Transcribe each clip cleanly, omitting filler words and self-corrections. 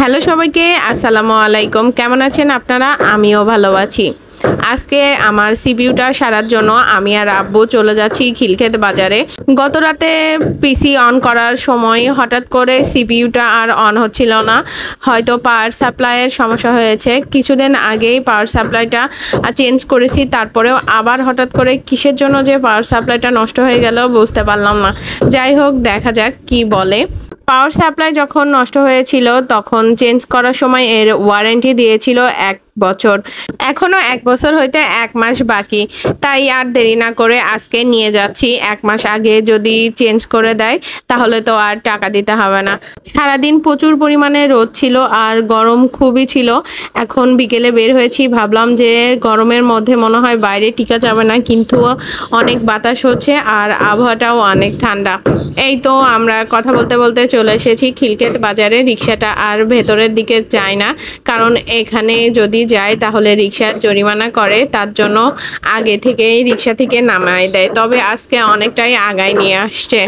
Hello সবাইকে, আসসালামু আলাইকুম। কেমন আছেন আপনারা? আমিও ভালো আছি। আজকে আমার সিপিইউটা সারার জন্য আমি আর আব্বু চলে যাচ্ছি খিলক্ষেত বাজারে। গত রাতে পিসি অন করার সময় হঠাৎ করে সিপিইউটা আর অন হচ্ছিল না, হয়তো পাওয়ার সাপ্লাইয়ের সমস্যা হয়েছে। কিছুদিন আগেই পাওয়ার সাপ্লাইটা চেঞ্জ করেছি, তারপরেও আবার হঠাৎ করে কিসের জন্য যে পাওয়ার সাপ্লাইটা নষ্ট হয়ে গেল বুঝতে পারলাম না। যাই হোক, দেখা যাক কি বলে। পাওয়ার সাপ্লাই যখন নষ্ট হয়েছিল তখন চেঞ্জ করার সময় এর ওয়ারেন্টি দিয়েছিল 1 বছর। এখনো 1 বছর হইতে 1 মাস বাকি, তাই আর দেরি না করে আজকে নিয়ে যাচ্ছি। 1 মাস আগে যদি চেঞ্জ করে দেয় তাহলে তো আর টাকা দিতে হবে না। সারাদিন প্রচুর পরিমাণে রোদ ছিল আর গরম খুবই ছিল। এখন বিকেলে বের হয়েছি, ভাবলাম যে গরমের মধ্যে মনে হয় বাইরে টিকা যাবে না, কিন্তু অনেক বাতাস হচ্ছে আর আবহাওয়াটাও অনেক ঠান্ডা। এই তো আমরা কথা বলতে বলতে চলে এসেছি খিলক্ষেত বাজারে। রিক্সাটা আর ভেতরের দিকে যায় না, কারণ এখানে যদি যায় তাহলে রিক্সার জরিমানা করে, তার জন্য আগে থেকেই রিক্সা থেকে নামায় দেয়। তবে আজকে অনেকটাই আগায় নিয়ে আসছে।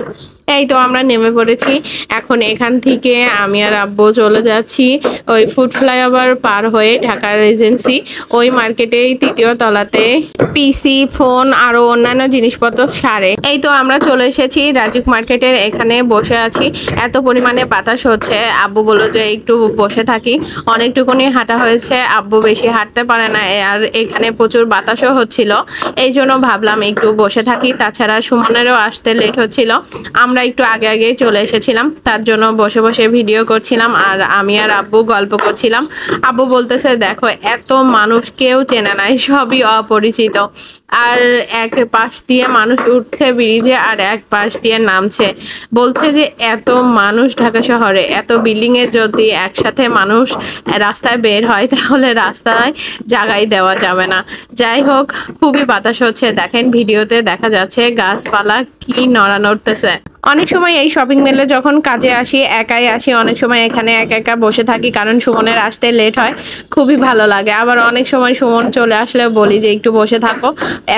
এই তো আমরা নেমে পড়েছি। এখন এখান থেকে আমি আর আব্বু চলে যাচ্ছি ওই ফুড ফ্লাইওভার পার হয়ে ঢাকার রেজেন্সি, ওই মার্কেটেই 3য় তলাতে পিসি, ফোন আরো অন্যান্য জিনিসপত্র সারে। এই তো আমরা চলে এসেছি রাজুক মার্কেটের এখানে বসে আছি। এত পরিমাণে বাতাস হচ্ছে, আব্বু বলল যে একটু বসে থাকি। অনেকটুকুনি হাঁটা হয়েছে, আব্বু বেশি হাঁটতে পারে না, আর এখানে প্রচুর বাতাসও হচ্ছিল। এই জন্য ভাবলাম একটু বসে থাকি। তাছাড়া সুমনেরও আসতে লেট হচ্ছিল। আমরা একটু আগে আগে চলে এসেছিলাম, তার জন্য বসে বসে ভিডিও করছিলাম আর আমি আর আব্বু গল্প করছিলাম। আব্বু বলতেছে, দেখো এত মানুষ কেউ চেনে নাই, সবই অপরিচিত। আর এক পাশ দিয়ে মানুষ উঠছে ব্রিজে আর এক পাশ দিয়ে নামছে। বলছে যে এত মানুষ ঢাকা শহরে, এত বিল্ডিং এ যদি একসাথে মানুষ রাস্তায় বের হয় তাহলে রাস্তায় জায়গায় দেওয়া যাবে না। যাই হোক, খুবই বাতাস হচ্ছে। দেখেন ভিডিওতে দেখা যাচ্ছে গাছপালা কি নড়া নড়তেছে। অনেক সময় এই শপিং মলে যখন কাজে আসি একাই আসি, অনেক সময় এখানে একা একা বসে থাকি, কারণ সুমনের আসতে লেট হয়। খুবই ভালো লাগে। আবার অনেক সময় সুমন চলে আসলে বলি যে একটু বসে থাকো,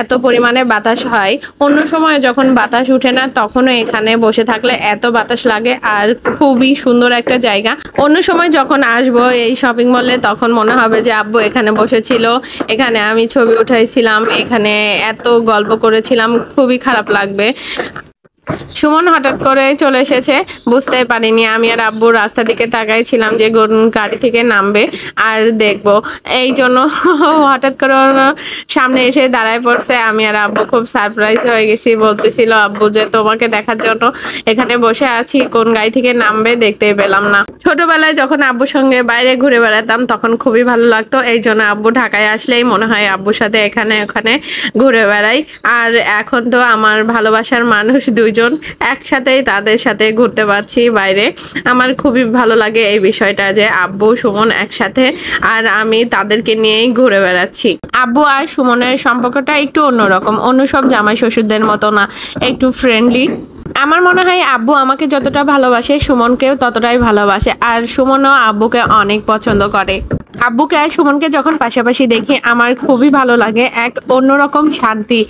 এত পরিমাণে বাতাস হয়। অন্য সময় যখন বাতাস উঠে না তখনও এখানে বসে থাকলে এত বাতাস লাগে, আর খুবই সুন্দর একটা জায়গা। অন্য সময় যখন আসবো এই শপিং মলে তখন মনে হবে যে আব্বু এখানে বসেছিল, এখানে আমি ছবি উঠাইছিলাম, এখানে এত গল্প করেছিলাম, খুবই খারাপ লাগবে। সুমন হঠাৎ করে চলে এসেছে, বুঝতে পারিনি। আমি আর আব্বু রাস্তার দিকে তাকাইছিলাম যে গাড়ি থেকে নামবে আর দেখবো, এই জন্য হঠাৎ করে ওর সামনে এসে দাঁড়ায় পড়ছে। আমি আর আব্বু খুব সারপ্রাইজ হয়ে গেছি। বলতেছিল আব্বু যে তোমাকে দেখার জন্য এখানে বসে আছি, কোন গাড়ি থেকে নামবে দেখতেই পেলাম না। ছোটবেলায় যখন আব্বুর সঙ্গে বাইরে ঘুরে বেড়াতাম তখন খুবই ভালো লাগতো। এই জন্য আব্বু ঢাকায় আসলেই মনে হয় আব্বুর সাথে এখানে ওখানে ঘুরে বেড়াই। আর এখন তো আমার ভালোবাসার মানুষ দুইজন একসাথেই তাদের সাথে ঘুরতে পারছি বাইরে। আমার খুবই ভালো লাগে এই বিষয়টা যে আব্বু সুমন একসাথে আর আমি তাদেরকে নিয়েই ঘুরে বেড়াচ্ছি। আব্বু আর সুমনের সম্পর্কটা একটু অন্যরকম, অন্য সব জামাই শ্বশুরদের মতো না, একটু ফ্রেন্ডলি। আমার মনে হয় আব্বু আমাকে যতটা ভালোবাসে সুমনকেও ততটাই ভালোবাসে, আর সুমনও আব্বুকে অনেক পছন্দ করে। আব্বুকে আর সুমনকে যখন পাশাপাশি দেখি আমার খুবই ভালো লাগে, এক অন্যরকম শান্তি।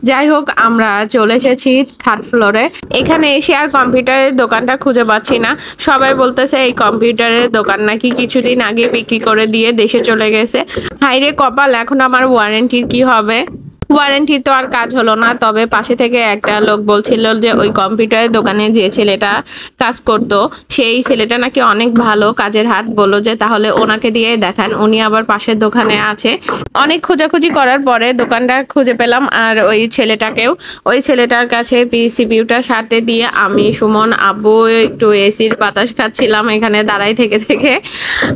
যাই হোক, আমরা চলে এসেছি 3rd ফ্লোরে। এখানে এসে আর কম্পিউটারের দোকানটা খুঁজে পাচ্ছি না। সবাই বলতেছে এই কম্পিউটারের দোকান নাকি কিছুদিন আগে বিক্রি করে দিয়ে দেশে চলে গেছে। হাইরে কপাল, এখন আমার ওয়ারেন্টির কি হবে? ওয়ারেন্টি তো আর কাজ হলো না। তবে পাশে থেকে একটা লোক বলছিল যে ওই কম্পিউটারের দোকানে যে ছেলেটা কাজ করত সেই ছেলেটা নাকি অনেক ভালো কাজের হাত, বললো যে তাহলে ওনাকে দিয়ে দেখান। উনি আবার পাশের দোকানে আছে। অনেক খোঁজাখুঁজি করার পরে দোকানটা খুঁজে পেলাম, আর ওই ছেলেটাকেও। ওই ছেলেটার কাছে সিপিইউটা সারতে দিয়ে আমি, সুমন, আব্বু একটু এসির বাতাস খাচ্ছিলাম এখানে দাঁড়াই থেকে থেকে।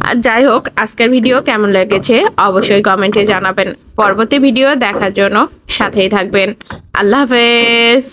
আর যাই হোক, আজকের ভিডিও কেমন লেগেছে অবশ্যই কমেন্টে জানাবেন। পরবর্তী ভিডিও দেখার জন্য সাথেই থাকবেন। আল্লাহ হাফেজ।